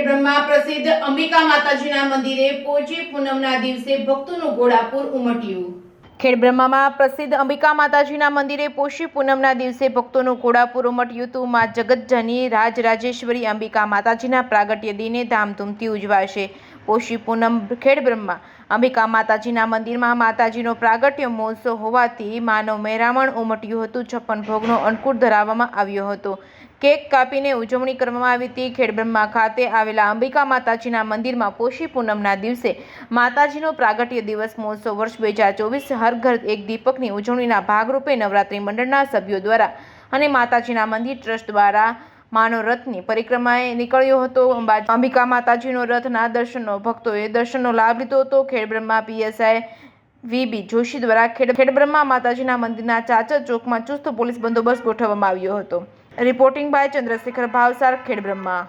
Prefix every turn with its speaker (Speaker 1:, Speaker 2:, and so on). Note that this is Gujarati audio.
Speaker 1: ખેડબ્રહ્મા પ્રસિદ્ધ અંબિકા માતાજીના મંદિરે પોચી પૂનમના દિવસે ભક્તોનું ઘોડાપૂર ઉમટ્યું। ખેડબ્રહ્મામાં પ્રસિદ્ધ અંબિકા માતાજીના મંદિરે પોષી પૂનમના દિવસે ભક્તોનું ઘોડાપૂર ઉમટ્યું હતું। મા જગતજનની રાજરાજેશ્વરી અંબિકા માતાજીના પ્રાગટ્ય દિને ધામધૂમથી ઉજવાશે। પોષી પૂનમ ખેડબ્રહ્મા અંબિકા માતાજીના મંદિરમાં માતાજીનો પ્રાગટ્ય મહોત્સવ હોવાથી માનવ મહેરામણ ઉમટ્યું હતું। 56 ભોગનો અંકુર ધરાવવામાં આવ્યો હતો। કેક કાપીને ઉજવણી કરવામાં આવી હતી। ખેડબ્રહ્મા ખાતે આવેલા અંબિકા માતાજીના મંદિરમાં પોષી પૂનમના દિવસે માતાજીનો પ્રાગટ્ય દિવસ મહોત્સવ વર્ષ 2024 હર ઘર એક દીપકની ઉજવણીના ભાગરૂપે નવરાત્રિ મંડળના સભ્યો દ્વારા અને માતાજીના મંદિર ટ્રસ્ટ દ્વારા માનો રથની પરિક્રમાએ નીકળ્યો હતો। અંબિકા માતાજીનો રથના દર્શનનો ભક્તોએ દર્શનનો લાભ લીધો હતો। ખેડબ્રહ્મા પીએસઆઈ વીબી જોશી દ્વારા ખેડબ્રહ્મા માતાજીના મંદિરના ચાચર ચોકમાં ચુસ્ત પોલીસ બંદોબસ્ત ગોઠવવામાં આવ્યો હતો। Reporting by Chandrashekhar Bhavsar, Khedbrahma.